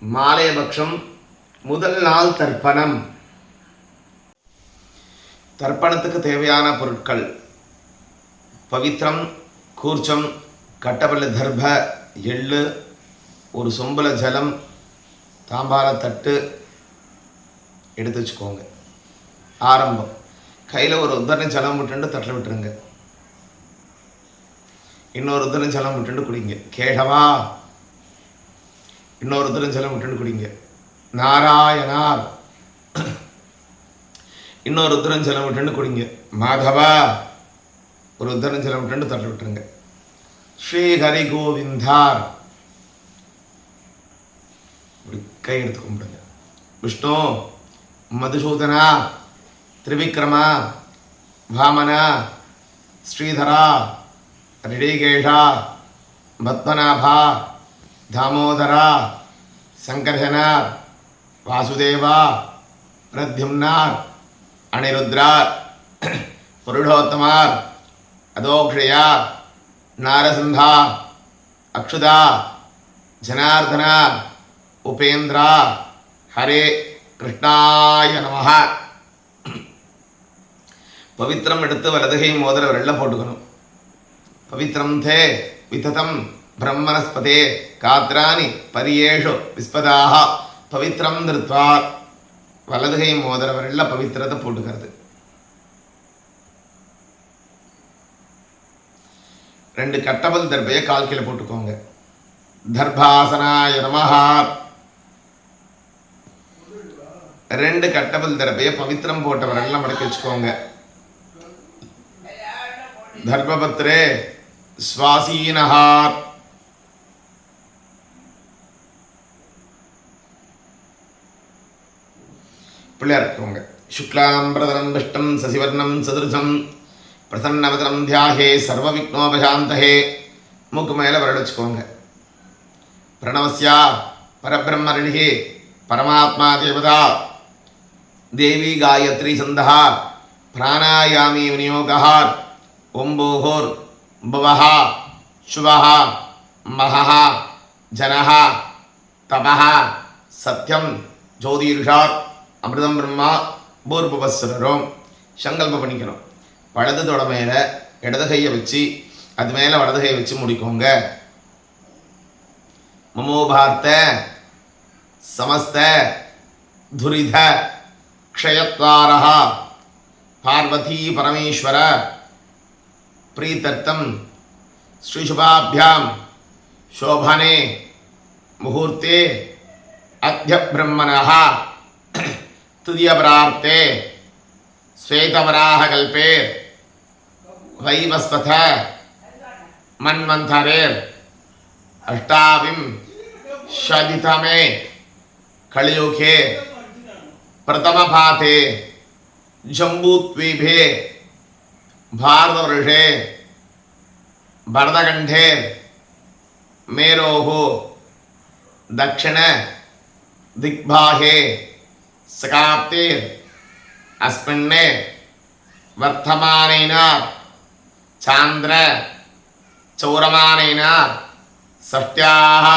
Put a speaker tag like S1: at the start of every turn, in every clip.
S1: மாலையபக்ஷம் முதல் நாள் தர்ப்பணம். தர்ப்பணத்துக்கு தேவையான பொருட்கள்: பவித்திரம், கூர்ச்சம், கட்டபல்ல தர்ப, எள்ளு, ஒரு சொம்புல ஜலம், தாம்பால தட்டு எடுத்து வச்சுக்கோங்க. ஆரம்பம்: கையில் ஒரு உத்தரணை ஜலம் விட்டுண்டு தட்டில் விட்டுருங்க. இன்னொரு உத்தரணை ஜலம் விட்டுண்டு குடிங்க. கேடவா இன்னொரு உத்தரணை ஜலம் விட்டுண்டு குடிங்க. நாராயணார் இன்னொரு உத்தரணை ஜலம் விட்டுண்டு குடிங்க. மாதவா ஒரு உத்தரணை ஜலம் விட்டுண்டு தட்டில் விட்டுருங்க. ஸ்ரீ ஹரி கோவிந்தார் கை எடுத்து கும்பிடுங்க. விஷ்ணு, மதுசூதனா, திரிவிக்ரமா, வாமனா, ஸ்ரீதரா, ரிஷிகேஷா, பத்மநாபா, தாமோதரா, சங்கர்ஷனார், வாசுதேவா, பிரத்யும்னார், அனிருத்ரார், புருஷோத்தமார், அதோக்ஷயா, நாரசிந்தா, அக்ஷுதா, ஜனார்தனா, உபேந்திரா, ஹரே கிருஷ்ணாய நமஹ. பவித்திரம் எடுத்து வலதுகை மோதிர விரல்ல போட்டுக்கணும். பவித்திரம் தே விததம் பிரம்மணஸ்பதே காத்ராணி பரியேஷு விஸ்பதாக பவித்திரம் திருத்வா. வலதுகை மோதிர விரல்ல பவித்திரத்தை போட்டுக்கிறது. 2 கட்டபல் தர்பையை கால் கீழே போட்டுக்கோங்க. தர்பாசனாய நமஹ. 2 கட்டபல் தர்பையை பவித்திரம் போட்ட விரல்ல மடக்கி வச்சுக்கோங்க. தர்பபத்ரே ஸ்வாசீனஹார். பிள்ளையா இருக்கவங்க சுக்லாம் பிரதனம் விஷ்டம் சசிவர்ணம் சதுர்சம் பிரசன்னவதனம் தியாகே சர்வ விக்னோபசாந்தகே. மூக்கு மேலே விரல் வச்சுக்கோங்க. பிரணவஸ்யா பரபிரம்மரிஷி பரமாத்மா தேவதா தேவி காயத்ரி சந்தா பிராணாயாமி விநியோகார். ஓம்போஹோர் பவஹ சுவஹ மஹஹ ஜனஹ தபஹ சத்யம் ஜோதிர்ஷாத் அமிர்தம் பிரம்மா பூர்பவஸ்வரம். சங்கல்பம் பண்ணிக்கணும். வலது தொட மேலே இடது கையை வச்சு அது மேலே வலது கையை வச்சு முடிக்கோங்க. மமோபார்த்த சமஸ்த துரித க்ஷயத்வாரஹ பார்வதி பரமேஸ்வர பிரீத்தர்த்தம் ஸ்ரீசுபாபியாம் சோபனே முகூர்த்தே அத்ய பிரம்மணஹ துதியபரார்த்தே ஸ்வேதவராஹ கல்பே வைவஸ்வத மன்வந்தரேர் அஷ்டாவிம் ஷதிதமே கலியுகே பிரதமபாதே ஜம்பூத்வீபே भारतवर्षे भरतखण्डे मेरोः दक्षिण दिग्भागे सकाप्तिर् अस्मिन् वर्तमानेन चान्द्र चौरमानेन षष्ट्याः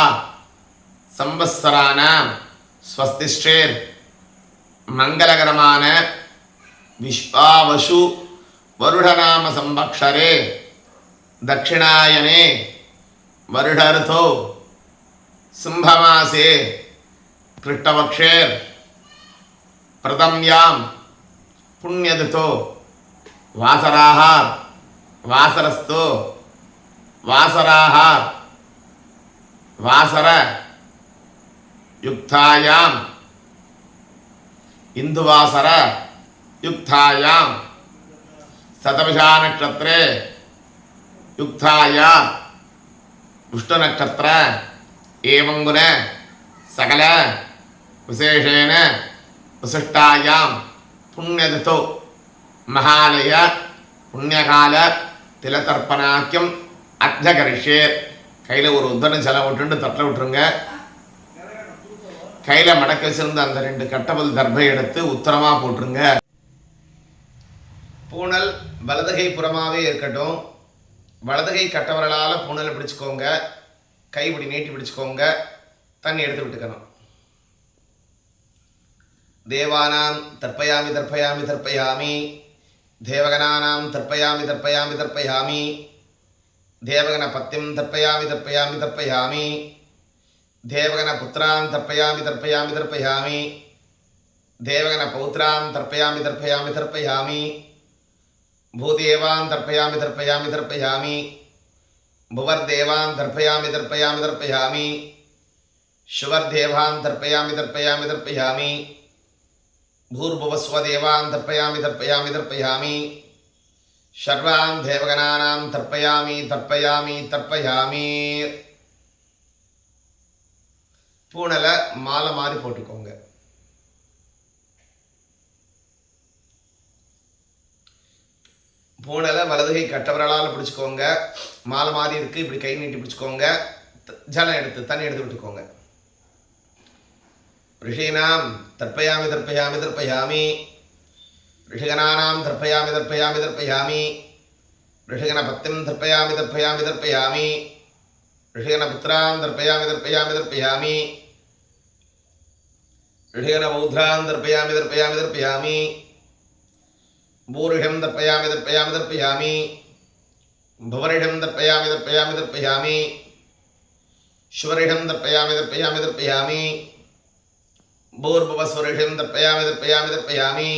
S1: संवत्सराणां स्वस्तिश्चेर् मंगलकरमान विश्वावसु वरुणनाम संवत्सरे दक्षिणायने वरुणऋतौ सिंहमासे कृष्णपक्षे प्रथम्यां पुण्यतिथौ वासराः वासरस्तु वासराः वासर युक्तायां इंदुवासर युक्तायां शतभिषा नक्षत्रे युक्ताया पुष्ट नक्षत्र एवं गुण सकल विशेषेण विशिष्टायां पुण्यतिथौ महालय पुण्यकाल तिलतर्पणाख्यम अध्यकरिष्ये. கையில் ஒரு உத்தரணை ஜலம் விட்டுண்டு தட்டில் விட்டுருங்க. கையில் மடக்க வச்சிருந்த அந்த 2 கட்டபல் தர்பை எடுத்து உத்தரமாக போட்டுருங்க. பூனல் வலதுகை புறமாகவே இருக்கட்டும். வலதுகை கட்டவரலால் பூனலை பிடிச்சிக்கோங்க. கைப்பிடி நீட்டி பிடிச்சிக்கோங்க. தண்ணி எடுத்து விட்டுக்கணும். தேவானாம் தர்ப்பயாமி தர்ப்பயாமி தர்ப்பயாமி தேவகணானாம் தர்ப்பயாமி தர்ப்பயாமி தர்ப்பயாமி தேவகணபத்தியம் தர்ப்பயாமி தர்ப்பயாமி தர்ப்பயாமி தேவகணபுத்ரான் தர்ப்பயாமி தர்ப்பயாமி தர்ப்பயாமி தேவகணபௌத்ரான் தர்ப்பயாமி தர்ப்பயாமி தர்ப்பயாமி பூதேவான் தர்ப்பயாமி தர்ப்பயாமி தர்ப்பயாமி புவர்தேவான் தர்ப்பயாமி தர்ப்பயாமி தர்ப்பயாமி शुवर्देवान् तर्पयामि तर्पयामि तर्पयामि भूर्भुवस्वदेवान् तर्पयामि तर्पयामि तर्पयामि सर्वान् देवगणानां तर्पयामि तर्पयामि तर्पयामि பூணல மாலை மாதிரி போட்டுக்கோங்க. பூணல வலதுகை கட்டவரலால் பிடிச்சுக்கோங்க. மாலை மாதிரி இருக்கு, இப்படி கை நீட்டி பிடிச்சுக்கோங்க. ஜலம் எடுத்து தண்ணி எடுத்து விட்டுக்கோங்க. ऋषीणां तर्पयामि तर्पयामि तर्पयामि ऋषिगणानां तर्पयामि तर्पयामि तर्पयामि ऋषिगणपत्तिं तर्पयामि तर्पयामि तर्पयामि ऋषिगणपुत्रान् तर्पयामि तर्पयामि तर्पयामि ऋषिगणबौद्धान् तर्पयामि तर्पयामि तर्पयामि भूरिषं तर्पयामि तर्पयामि तर्पयामि भुवरिषं तर्पयामि तर्पयामि तर्पयामि शुवरिषं तर्पयामि तर्पयामि तर्पयामि भूर्भुवस्वरिषं तर्पयामि तर्पयामि तर्पयामि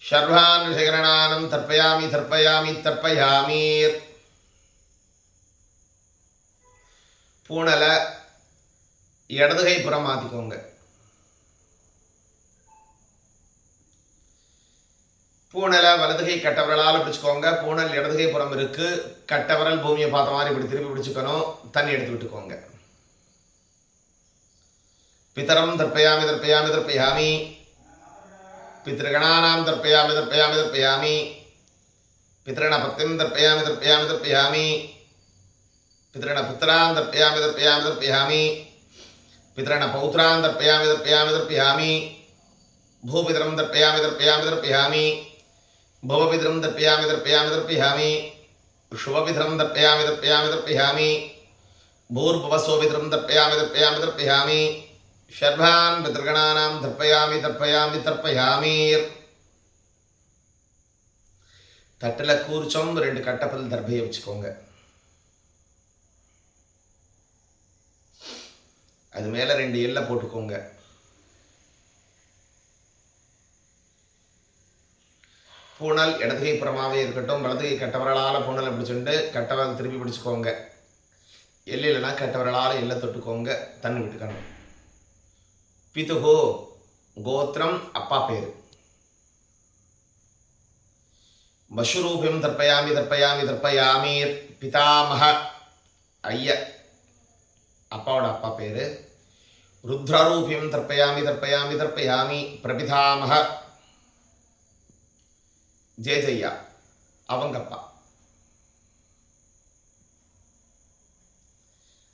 S1: सर्वान् ऋषिगणानां तर्पयामि तर्पयामि तर्पयामि பூணல இடதுகை புறம் மாத்திக்கோங்க. பூணல வலதுகை கட்டவரலால் பிடிச்சுக்கோங்க. பூணல் இடதுகை புறம் இருக்கு. கட்டவரல் பூமியை பார்த்த மாதிரி இப்படி திருப்பி பிடிச்சுக்கணும். தண்ணி எடுத்து விட்டுக்கோங்க. पितरं तर्पयामि तर्पयामि तर्पयामि पितृगणानां तर्पयामि तर्पयामि तर्पयामि पितृगणपत्तिं तर्पयामि तर्पयामि तर्पयामि पितृगणपुत्रान् तर्पयामि तर्पयामि तर्पयामि पितृगणपौत्रान् तर्पयामि तर्पयामि तर्पयामि भूपितरं तर्पयामि तर्पयामि तर्पयामि भवपितरं तर्पयामि तर्पयामि तर्पयामि शुभपितरं तर्पयामि तर्पयामि तर्पयामि भूर्भुवस्वपितरं तर्पयामि तर्पयामि तर्पयामि सर्वान् पितृगणानां तर्पयामि तर्पयामि तर्पयामि தட்டில் கூர்ச்சம் 2 கட்டப்பல் தர்பையை வச்சுக்கோங்க. அது மேலே 2 எல்லை போட்டுக்கோங்க. பூணல் இடதுகை புறமாவே இருக்கட்டும். வலதுகை கட்டவரலால் பூணலை பிடிச்சுட்டு கட்டவரல் திருப்பி பிடிச்சுக்கோங்க. எல்லையிலனா கட்டவரலால் எல்லை தொட்டுக்கோங்க. தண்ணி விட்டுக்கணும். பிதுஹோ கோத்திரம் அப்பா பேர். மஷ்ரூபியம் தர்ப்பயாமி தர்ப்பயாமி தர்ப்பயாமி பிதாமக ஐய அப்பாவோட அப்பா பேர். ருத்ரரூபியம் தர்ப்பயாமி தர்ப்பயாமி தர்ப்பயாமி பிரபிதாமக ஜெயஜய்யா அவங்கப்பா.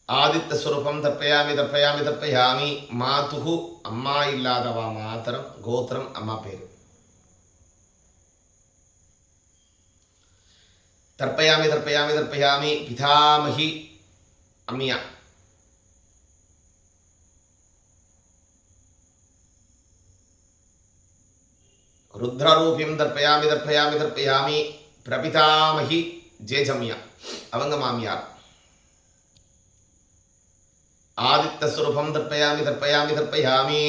S1: ஆதித்த ஸ்வரூபம் தர்ப்பயாமி தர்ப்பயாமி தர்ப்பயாமி மாதுகு அம்மா இல்லாதவா மாத்திரம் கோத்திரம் அம்மா பேரு. தர்ப்பயாமி தர்ப்பயாமி தர்ப்பயாமி பிதாமகி அம்மியா. ருத்ரரூபியம் தர்ப்பயாமி தர்ப்பயாமி தர்ப்பயாமி பிரபிதாமகி ஜேஜம்யா அவங்க மாமியார். ஆதித்த ஸ்வரூபம் தர்ப்பயாமி தர்ப்பயாமி தர்ப்பயாமி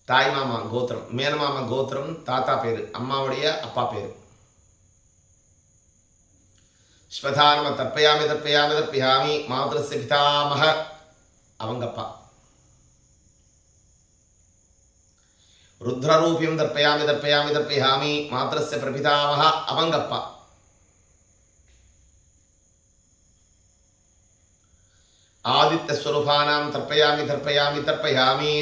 S1: தாய் மாமா கோத்திரம் மேனமாமா கோத்திரம் தாத்தா பேரு அம்மாவுடைய அப்பா பேரு. ஸ்வதானம தர்ப்பயாமி தர்ப்பயாமி தர்ப்பயாமி மாத்ரஸ்ய பிதாமக அவங்கப்பா. ருத்ரரூபியம் தர்ப்பயாமி தர்ப்பயாமி தர்ப்பயாமி மாத்ரஸ்ய பிரபிதாமக அவங்கப்பா. ஆதித்த ஸ்வரூபானாம் தர்ப்பயாமி தர்ப்பயாமி தர்ப்பயாமி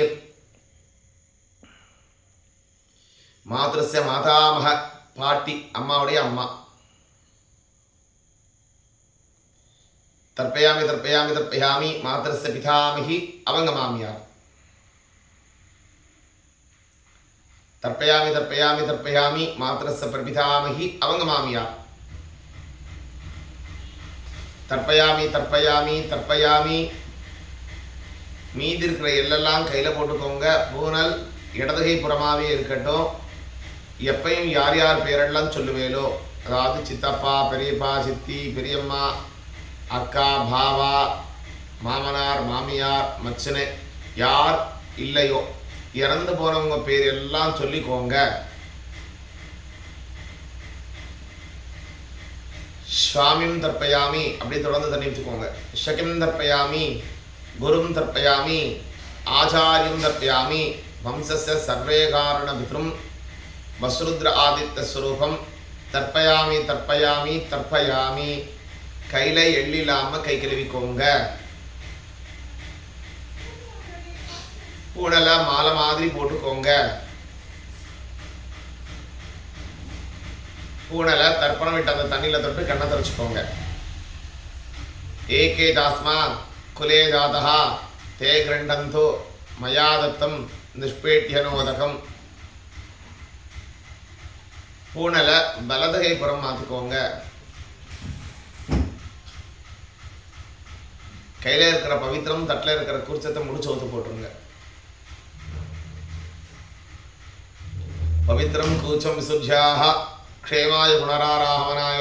S1: மாத்ரஸ்ய மாதாமக பாட்டி அம்மாவுடைய அம்மா. தர்ப்பயாமி தர்ப்பயாமி தர்ப்பயாமி மாத்ரஸ்ய பிதாமகி அவங்க மாமியார். தர்ப்பயாமி தர்ப்பயாமி தர்ப்பயாமி மாத்ரஸ்ய பிரபிதாமகி அவங்க மாமியார். தர்ப்பயாமி தர்ப்பயாமி தர்ப்பயாமி மீதி இருக்கிற எல்லெல்லாம் கையில் போட்டுக்கோங்க. பூனல் இடதுகை புறமாகவே இருக்கட்டும். எப்பையும் யார் யார் பேரெல்லாம் சொல்லுவேலோ, அதாவது சித்தப்பா, பெரியப்பா, சித்தி, பெரியம்மா, அக்கா, பாவா, மாமனார், மாமியார், மச்சனை யார் இல்லையோ இறந்து போனவங்க பேர் எல்லாம் சொல்லிக்கோங்க. ஸ்வாமிம் தர்ப்பயாமி அப்படி தொடர்ந்து தண்ணி வச்சுக்கோங்க. ஷகிம் தர்ப்பயாமி, குரும் தர்ப்பயாமி, ஆச்சாரியம் தர்ப்பயாமி, வம்சஸ்ய சர்வே காரண பித்ரும் வசுருத்ர ஆதித்ய ஸ்வரூபம் தர்ப்பயாமி தர்ப்பயாமி தர்ப்பயாமி. கையில் எள்ளில்லாமல் கை கழுவிக்கோங்க. பூனலை மாலை மாதிரி போட்டுக்கோங்க. பூனலை தர்ப்பணம் விட்டு அந்த தண்ணியில் தொட்டு கண்ணை தொடச்சிக்கோங்க. ஏகே தாத்மா குலே ஜாதா தே கிரண்டந்தோ மயாதத்தம் நிஷ்பேட்டியனோதகம். பூனலை வலதுகை புறம் மாற்றிக்கோங்க. கையில் இருக்கிற பவித்திரம் தட்டில் இருக்கிற குறிச்சத்தை முடிச்சு ஊத்து போட்டுருங்க. பவித்திரம் கூச்சம் விசுத்தியாக க்ஷேமாய புனராராமனாய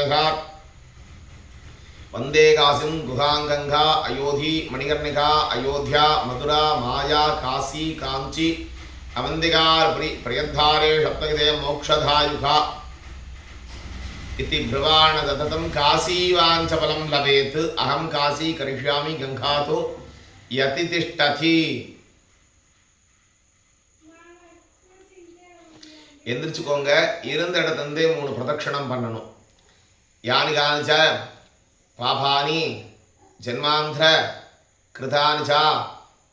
S1: வந்தே காசிம் குகாங்கங்கா அயோத்தி மணிகர்ணிகா அயோத்தியா மதுரா மாயா காசி காஞ்சி அவந்திகார் பிரியத்தாரே சப்தகிதே மோக்ஷதாயுகா இதி பிரவாண தததம் காசீவாஞ்சபலம் லபேத் அகம் காசி கரிஷ்யாமி கங்காதோ யதி திஷ்டதி. எந்திரிச்சுக்கோங்க. இருந்த இடத்துலேருந்தே 3 பிரதட்சணம் பண்ணணும். யானி காணிச்ச பாபானி ஜென்மாந்திர கிருதானிச்சா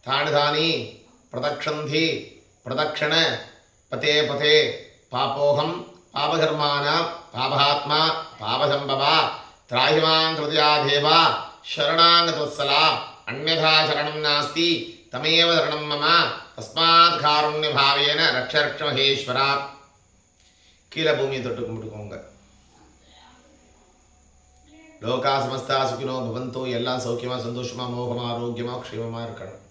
S1: தானி தானி பிரதக்ஷந்தி பிரதக்ஷண பதே பதே பாபோகம் பாபகர்மானா பாபஹாத்மா பாபசம்பவா திராஹிமாங் கிருதயா தேவா சரணாங்கதவத்சலா அந்யதா சரணம் நாஸ்தி தமேவ சரணம் மம தஸ்மாத் காருண்ய பாவேன ரக்ஷ ரக்ஷ மகேஸ்வரா. கீழே பூமியை தொட்டு கும்பிட்டுக்கோங்க. லோகா சமஸ்தா சுகினோ பவந்தோ, எல்லாம் சௌக்கியமாக சந்தோஷமாக மோகமாக ஆரோக்கியமாக க்ஷேமமாக இருக்கணும்.